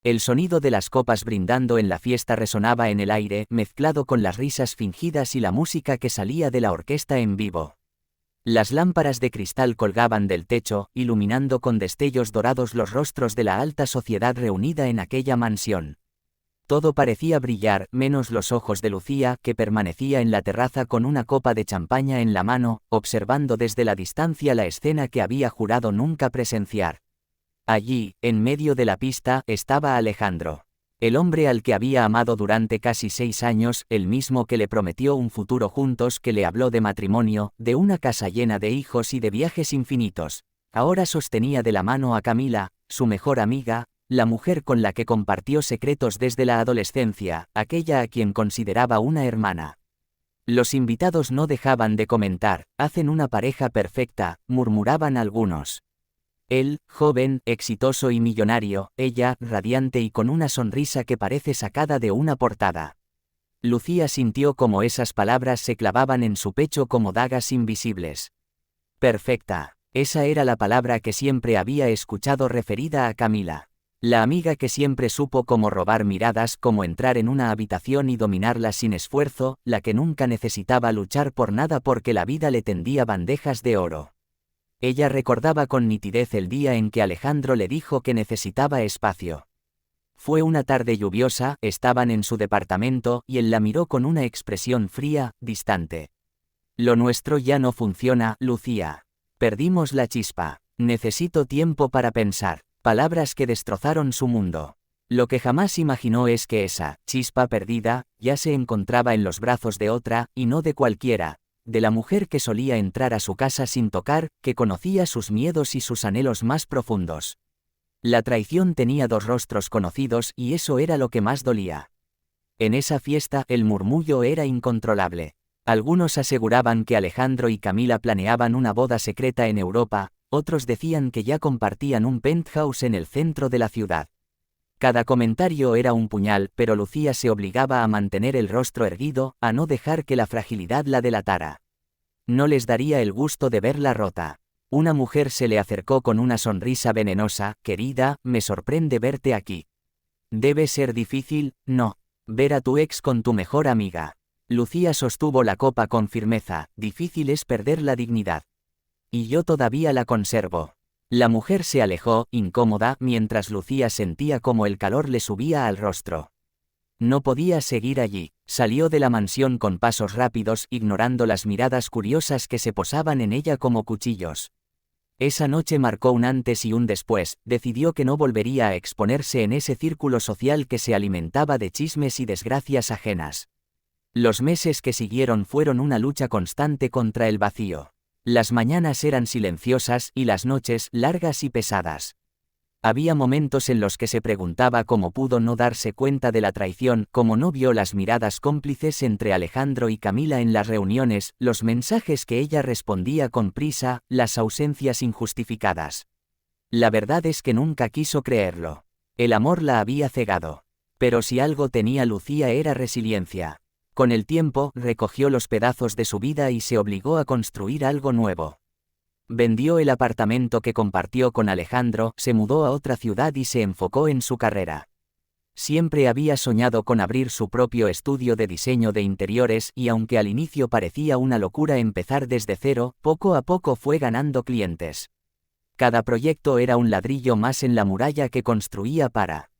El sonido de las copas brindando en la fiesta resonaba en el aire, mezclado con las risas fingidas y la música que salía de la orquesta en vivo. Las lámparas de cristal colgaban del techo, iluminando con destellos dorados los rostros de la alta sociedad reunida en aquella mansión. Todo parecía brillar, menos los ojos de Lucía, que permanecía en la terraza con una copa de champaña en la mano, observando desde la distancia la escena que había jurado nunca presenciar. Allí, en medio de la pista, estaba Alejandro. El hombre al que había amado durante casi 6 años, el mismo que le prometió un futuro juntos, que le habló de matrimonio, de una casa llena de hijos y de viajes infinitos. Ahora sostenía de la mano a Camila, su mejor amiga, la mujer con la que compartió secretos desde la adolescencia, aquella a quien consideraba una hermana. Los invitados no dejaban de comentar, hacen una pareja perfecta, murmuraban algunos. Él, joven, exitoso y millonario, ella, radiante y con una sonrisa que parece sacada de una portada. Lucía sintió como esas palabras se clavaban en su pecho como dagas invisibles. Perfecta. Esa era la palabra que siempre había escuchado referida a Camila. La amiga que siempre supo cómo robar miradas, cómo entrar en una habitación y dominarla sin esfuerzo, la que nunca necesitaba luchar por nada porque la vida le tendía bandejas de oro. Ella recordaba con nitidez el día en que Alejandro le dijo que necesitaba espacio. Fue una tarde lluviosa, estaban en su departamento, y él la miró con una expresión fría, distante. Lo nuestro ya no funciona, Lucía. Perdimos la chispa. Necesito tiempo para pensar. Palabras que destrozaron su mundo. Lo que jamás imaginó es que esa chispa perdida ya se encontraba en los brazos de otra, y no de cualquiera. De la mujer que solía entrar a su casa sin tocar, que conocía sus miedos y sus anhelos más profundos. La traición tenía 2 rostros conocidos y eso era lo que más dolía. En esa fiesta el murmullo era incontrolable. Algunos aseguraban que Alejandro y Camila planeaban una boda secreta en Europa, otros decían que ya compartían un penthouse en el centro de la ciudad. Cada comentario era un puñal, pero Lucía se obligaba a mantener el rostro erguido, a no dejar que la fragilidad la delatara. No les daría el gusto de verla rota. Una mujer se le acercó con una sonrisa venenosa. Querida, me sorprende verte aquí. Debe ser difícil, ¿no? Ver a tu ex con tu mejor amiga. Lucía sostuvo la copa con firmeza. Difícil es perder la dignidad. Y yo todavía la conservo. La mujer se alejó, incómoda, mientras Lucía sentía como el calor le subía al rostro. No podía seguir allí. Salió de la mansión con pasos rápidos, ignorando las miradas curiosas que se posaban en ella como cuchillos. Esa noche marcó un antes y un después. Decidió que no volvería a exponerse en ese círculo social que se alimentaba de chismes y desgracias ajenas. Los meses que siguieron fueron una lucha constante contra el vacío. Las mañanas eran silenciosas y las noches largas y pesadas. Había momentos en los que se preguntaba cómo pudo no darse cuenta de la traición, cómo no vio las miradas cómplices entre Alejandro y Camila en las reuniones, los mensajes que ella respondía con prisa, las ausencias injustificadas. La verdad es que nunca quiso creerlo. El amor la había cegado. Pero si algo tenía Lucía era resiliencia. Con el tiempo, recogió los pedazos de su vida y se obligó a construir algo nuevo. Vendió el apartamento que compartió con Alejandro, se mudó a otra ciudad y se enfocó en su carrera. Siempre había soñado con abrir su propio estudio de diseño de interiores y aunque al inicio parecía una locura empezar desde cero, poco a poco fue ganando clientes. Cada proyecto era un ladrillo más en la muralla que construía para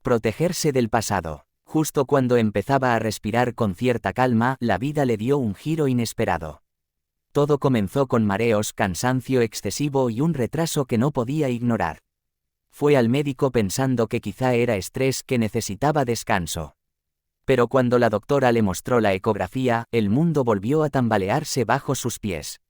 protegerse del pasado. Justo cuando empezaba a respirar con cierta calma, la vida le dio un giro inesperado. Todo comenzó con mareos, cansancio excesivo y un retraso que no podía ignorar. Fue al médico pensando que quizá era estrés, que necesitaba descanso. Pero cuando la doctora le mostró la ecografía, el mundo volvió a tambalearse bajo sus pies.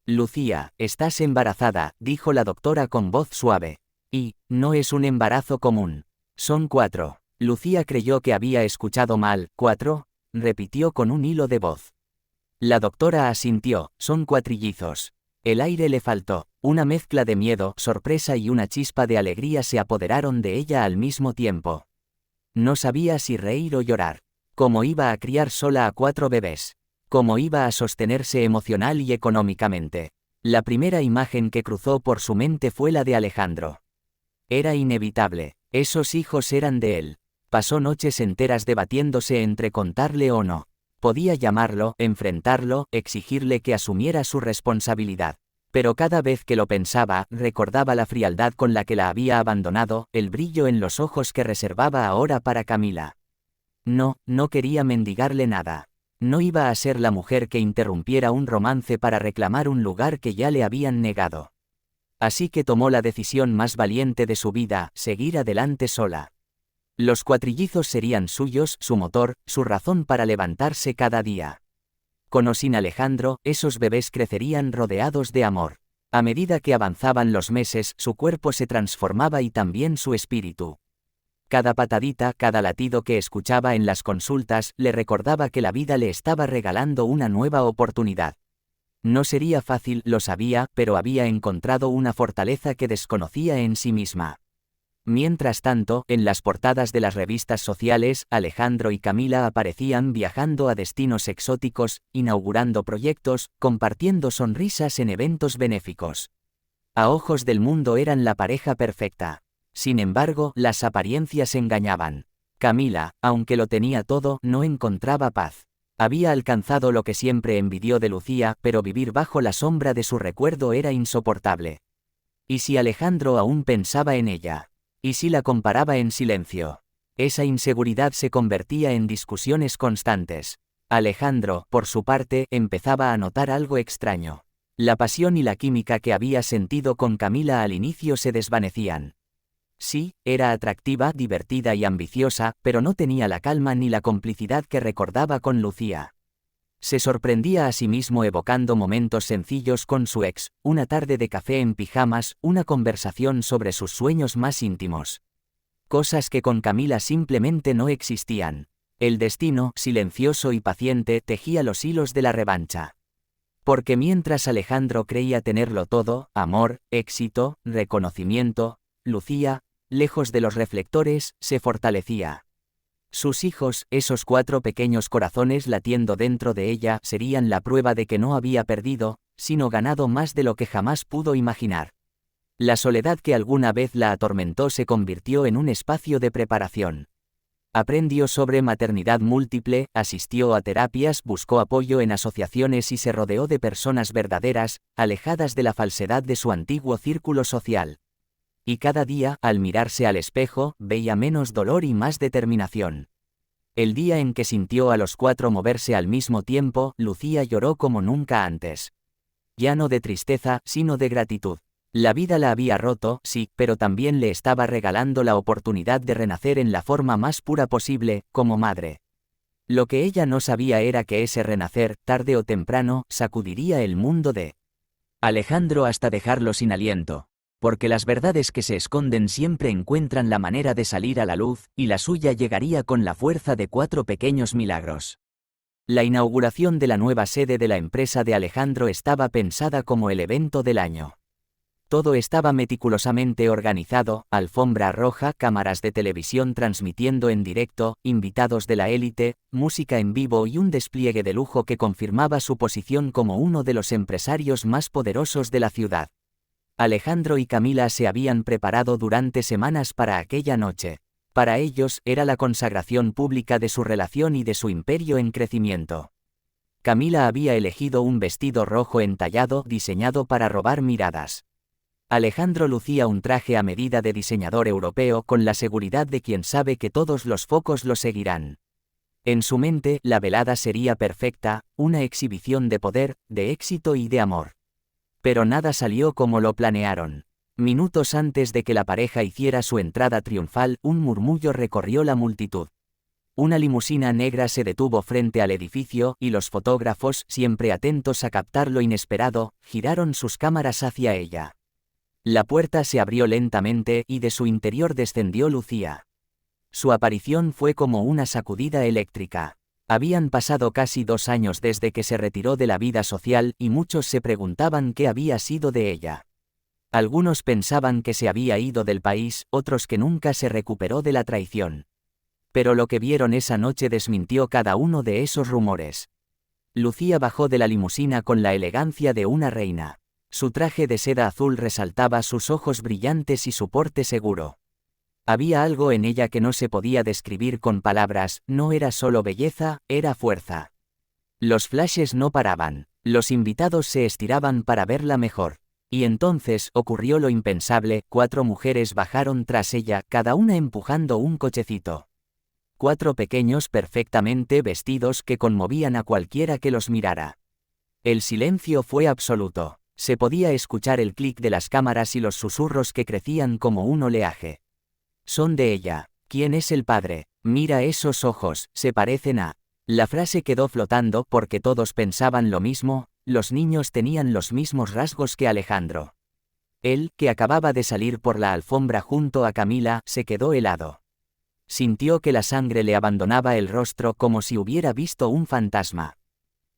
Lucía, estás embarazada, dijo la doctora con voz suave. Y, no es un embarazo común. Son 4. Lucía creyó que había escuchado mal. 4, repitió con un hilo de voz. La doctora asintió, son 4 El aire le faltó, una mezcla de miedo, sorpresa y una chispa de alegría se apoderaron de ella al mismo tiempo. No sabía si reír o llorar. ¿Cómo iba a criar sola a 4 bebés? ¿Cómo iba a sostenerse emocional y económicamente? La primera imagen que cruzó por su mente fue la de Alejandro. Era inevitable. Esos hijos eran de él. Pasó noches enteras debatiéndose entre contarle o no. Podía llamarlo, enfrentarlo, exigirle que asumiera su responsabilidad. Pero cada vez que lo pensaba, recordaba la frialdad con la que la había abandonado, el brillo en los ojos que reservaba ahora para Camila. No quería mendigarle nada. No iba a ser la mujer que interrumpiera un romance para reclamar un lugar que ya le habían negado. Así que tomó la decisión más valiente de su vida, seguir adelante sola. Los cuatrillizos serían suyos, su motor, su razón para levantarse cada día. Con o sin Alejandro, esos bebés crecerían rodeados de amor. A medida que avanzaban los meses, su cuerpo se transformaba y también su espíritu. Cada patadita, cada latido que escuchaba en las consultas, le recordaba que la vida le estaba regalando una nueva oportunidad. No sería fácil, lo sabía, pero había encontrado una fortaleza que desconocía en sí misma. Mientras tanto, en las portadas de las revistas sociales, Alejandro y Camila aparecían viajando a destinos exóticos, inaugurando proyectos, compartiendo sonrisas en eventos benéficos. A ojos del mundo eran la pareja perfecta. Sin embargo, las apariencias engañaban. Camila, aunque lo tenía todo, no encontraba paz. Había alcanzado lo que siempre envidió de Lucía, pero vivir bajo la sombra de su recuerdo era insoportable. ¿Y si Alejandro aún pensaba en ella? ¿Y si la comparaba en silencio? Esa inseguridad se convertía en discusiones constantes. Alejandro, por su parte, empezaba a notar algo extraño. La pasión y la química que había sentido con Camila al inicio se desvanecían. Sí, era atractiva, divertida y ambiciosa, pero no tenía la calma ni la complicidad que recordaba con Lucía. Se sorprendía a sí mismo evocando momentos sencillos con su ex, una tarde de café en pijamas, una conversación sobre sus sueños más íntimos. Cosas que con Camila simplemente no existían. El destino, silencioso y paciente, tejía los hilos de la revancha. Porque mientras Alejandro creía tenerlo todo, amor, éxito, reconocimiento, Lucía, lejos de los reflectores, se fortalecía. Sus hijos, esos 4 pequeños corazones latiendo dentro de ella, serían la prueba de que no había perdido, sino ganado más de lo que jamás pudo imaginar. La soledad que alguna vez la atormentó se convirtió en un espacio de preparación. Aprendió sobre maternidad múltiple, asistió a terapias, buscó apoyo en asociaciones y se rodeó de personas verdaderas, alejadas de la falsedad de su antiguo círculo social. Y cada día, al mirarse al espejo, veía menos dolor y más determinación. El día en que sintió a los 4 moverse al mismo tiempo, Lucía lloró como nunca antes. Ya no de tristeza, sino de gratitud. La vida la había roto, sí, pero también le estaba regalando la oportunidad de renacer en la forma más pura posible, como madre. Lo que ella no sabía era que ese renacer, tarde o temprano, sacudiría el mundo de Alejandro hasta dejarlo sin aliento. Porque las verdades que se esconden siempre encuentran la manera de salir a la luz, y la suya llegaría con la fuerza de 4 pequeños milagros. La inauguración de la nueva sede de la empresa de Alejandro estaba pensada como el evento del año. Todo estaba meticulosamente organizado, alfombra roja, cámaras de televisión transmitiendo en directo, invitados de la élite, música en vivo y un despliegue de lujo que confirmaba su posición como uno de los empresarios más poderosos de la ciudad. Alejandro y Camila se habían preparado durante semanas para aquella noche. Para ellos, era la consagración pública de su relación y de su imperio en crecimiento. Camila había elegido un vestido rojo entallado, diseñado para robar miradas. Alejandro lucía un traje a medida de diseñador europeo con la seguridad de quien sabe que todos los focos lo seguirán. En su mente, la velada sería perfecta, una exhibición de poder, de éxito y de amor. Pero nada salió como lo planearon. Minutos antes de que la pareja hiciera su entrada triunfal, un murmullo recorrió la multitud. Una limusina negra se detuvo frente al edificio, y los fotógrafos, siempre atentos a captar lo inesperado, giraron sus cámaras hacia ella. La puerta se abrió lentamente, y de su interior descendió Lucía. Su aparición fue como una sacudida eléctrica. Habían pasado casi 2 años desde que se retiró de la vida social, y muchos se preguntaban qué había sido de ella. Algunos pensaban que se había ido del país, otros que nunca se recuperó de la traición. Pero lo que vieron esa noche desmintió cada uno de esos rumores. Lucía bajó de la limusina con la elegancia de una reina. Su traje de seda azul resaltaba sus ojos brillantes y su porte seguro. Había algo en ella que no se podía describir con palabras, no era solo belleza, era fuerza. Los flashes no paraban, los invitados se estiraban para verla mejor. Y entonces ocurrió lo impensable, 4 mujeres bajaron tras ella, cada una empujando un cochecito. 4 pequeños perfectamente vestidos que conmovían a cualquiera que los mirara. El silencio fue absoluto. Se podía escuchar el clic de las cámaras y los susurros que crecían como un oleaje. Son de ella. ¿Quién es el padre? Mira esos ojos, se parecen a... La frase quedó flotando porque todos pensaban lo mismo, los niños tenían los mismos rasgos que Alejandro. Él, que acababa de salir por la alfombra junto a Camila, se quedó helado. Sintió que la sangre le abandonaba el rostro como si hubiera visto un fantasma.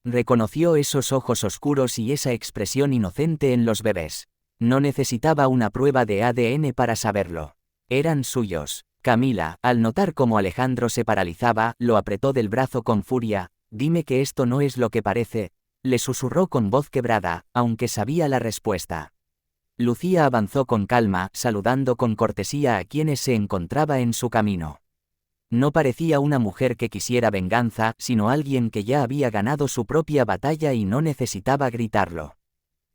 Reconoció esos ojos oscuros y esa expresión inocente en los bebés. No necesitaba una prueba de ADN para saberlo. Eran suyos. Camila, al notar cómo Alejandro se paralizaba, lo apretó del brazo con furia. Dime que esto no es lo que parece, le susurró con voz quebrada, aunque sabía la respuesta. Lucía avanzó con calma, saludando con cortesía a quienes se encontraba en su camino. No parecía una mujer que quisiera venganza, sino alguien que ya había ganado su propia batalla y no necesitaba gritarlo.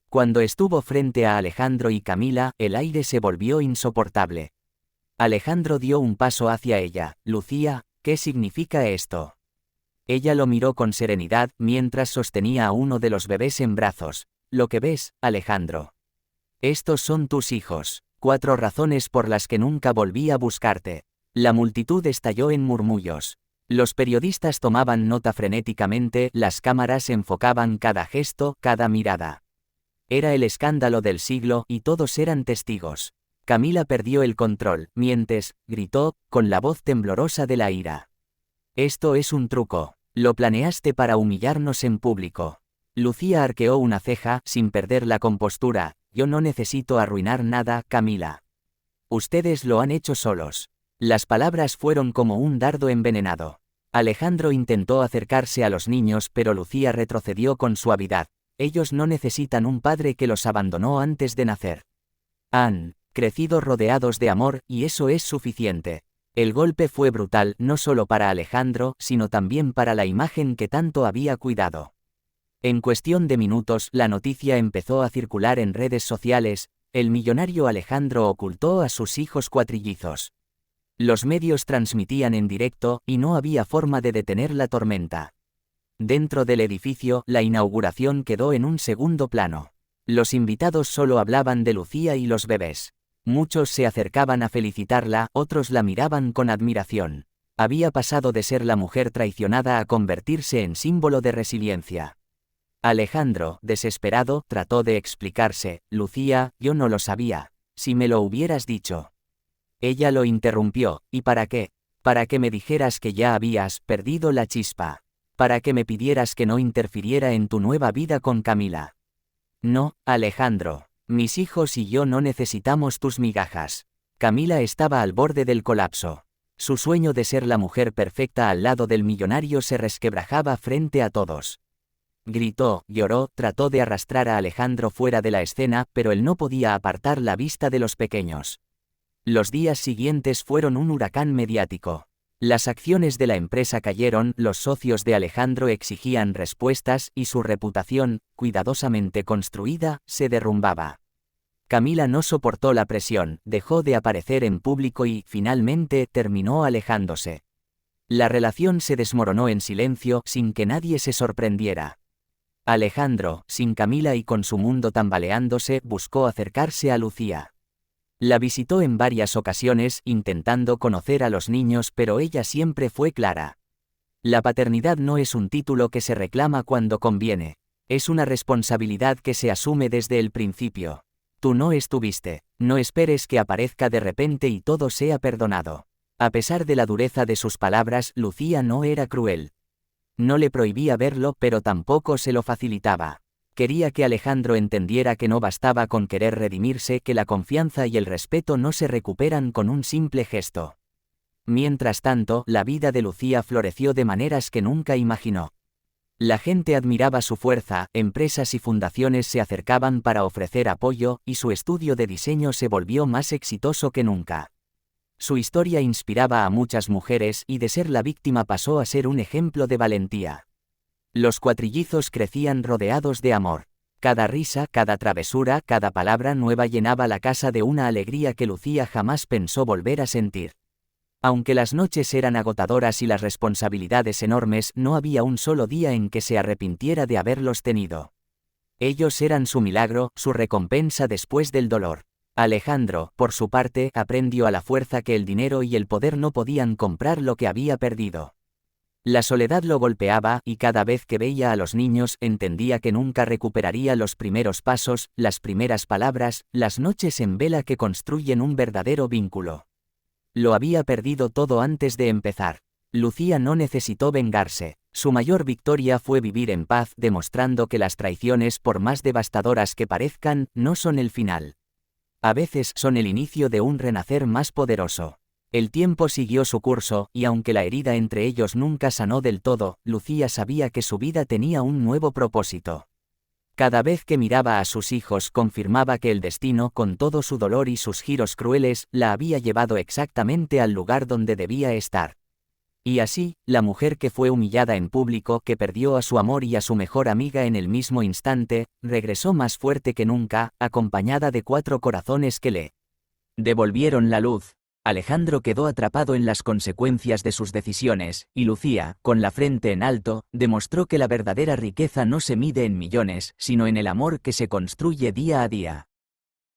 Cuando estuvo frente a Alejandro y Camila, el aire se volvió insoportable. Alejandro dio un paso hacia ella. Lucía, ¿qué significa esto? Ella lo miró con serenidad mientras sostenía a uno de los bebés en brazos. Lo que ves, Alejandro. Estos son tus hijos. 4 razones por las que nunca volví a buscarte. La multitud estalló en murmullos. Los periodistas tomaban nota frenéticamente, las cámaras enfocaban cada gesto, cada mirada. Era el escándalo del siglo y todos eran testigos. Camila perdió el control, mientes, gritó, con la voz temblorosa de la ira. Esto es un truco. Lo planeaste para humillarnos en público. Lucía arqueó una ceja, sin perder la compostura. Yo no necesito arruinar nada, Camila. Ustedes lo han hecho solos. Las palabras fueron como un dardo envenenado. Alejandro intentó acercarse a los niños, pero Lucía retrocedió con suavidad. Ellos no necesitan un padre que los abandonó antes de nacer. Han crecido rodeados de amor, y eso es suficiente. El golpe fue brutal, no solo para Alejandro, sino también para la imagen que tanto había cuidado. En cuestión de minutos, la noticia empezó a circular en redes sociales. El millonario Alejandro ocultó a sus hijos cuatrillizos. Los medios transmitían en directo, y no había forma de detener la tormenta. Dentro del edificio, la inauguración quedó en un segundo plano. Los invitados solo hablaban de Lucía y los bebés. Muchos se acercaban a felicitarla, otros la miraban con admiración. Había pasado de ser la mujer traicionada a convertirse en símbolo de resiliencia. Alejandro, desesperado, trató de explicarse. Lucía, yo no lo sabía. Si me lo hubieras dicho. Ella lo interrumpió. ¿Y para qué? Para que me dijeras que ya habías perdido la chispa. Para que me pidieras que no interfiriera en tu nueva vida con Camila. No, Alejandro. Mis hijos y yo no necesitamos tus migajas. Camila estaba al borde del colapso. Su sueño de ser la mujer perfecta al lado del millonario se resquebrajaba frente a todos. Gritó, lloró, trató de arrastrar a Alejandro fuera de la escena, pero él no podía apartar la vista de los pequeños. Los días siguientes fueron un huracán mediático. Las acciones de la empresa cayeron, los socios de Alejandro exigían respuestas y su reputación, cuidadosamente construida, se derrumbaba. Camila no soportó la presión, dejó de aparecer en público y, finalmente, terminó alejándose. La relación se desmoronó en silencio, sin que nadie se sorprendiera. Alejandro, sin Camila y con su mundo tambaleándose, buscó acercarse a Lucía. La visitó en varias ocasiones, intentando conocer a los niños, pero ella siempre fue clara. La paternidad no es un título que se reclama cuando conviene. Es una responsabilidad que se asume desde el principio. Tú no estuviste. No esperes que aparezca de repente y todo sea perdonado. A pesar de la dureza de sus palabras, Lucía no era cruel. No le prohibía verlo, pero tampoco se lo facilitaba. Quería que Alejandro entendiera que no bastaba con querer redimirse, que la confianza y el respeto no se recuperan con un simple gesto. Mientras tanto, la vida de Lucía floreció de maneras que nunca imaginó. La gente admiraba su fuerza, empresas y fundaciones se acercaban para ofrecer apoyo, y su estudio de diseño se volvió más exitoso que nunca. Su historia inspiraba a muchas mujeres y de ser la víctima pasó a ser un ejemplo de valentía. Los cuatrillizos crecían rodeados de amor. Cada risa, cada travesura, cada palabra nueva llenaba la casa de una alegría que Lucía jamás pensó volver a sentir. Aunque las noches eran agotadoras y las responsabilidades enormes, no había un solo día en que se arrepintiera de haberlos tenido. Ellos eran su milagro, su recompensa después del dolor. Alejandro, por su parte, aprendió a la fuerza que el dinero y el poder no podían comprar lo que había perdido. La soledad lo golpeaba y cada vez que veía a los niños entendía que nunca recuperaría los primeros pasos, las primeras palabras, las noches en vela que construyen un verdadero vínculo. Lo había perdido todo antes de empezar. Lucía no necesitó vengarse. Su mayor victoria fue vivir en paz, demostrando que las traiciones, por más devastadoras que parezcan, no son el final. A veces son el inicio de un renacer más poderoso. El tiempo siguió su curso, y aunque la herida entre ellos nunca sanó del todo, Lucía sabía que su vida tenía un nuevo propósito. Cada vez que miraba a sus hijos confirmaba que el destino, con todo su dolor y sus giros crueles, la había llevado exactamente al lugar donde debía estar. Y así, la mujer que fue humillada en público, que perdió a su amor y a su mejor amiga en el mismo instante, regresó más fuerte que nunca, acompañada de 4 corazones que le devolvieron la luz. Alejandro quedó atrapado en las consecuencias de sus decisiones, y Lucía, con la frente en alto, demostró que la verdadera riqueza no se mide en millones, sino en el amor que se construye día a día.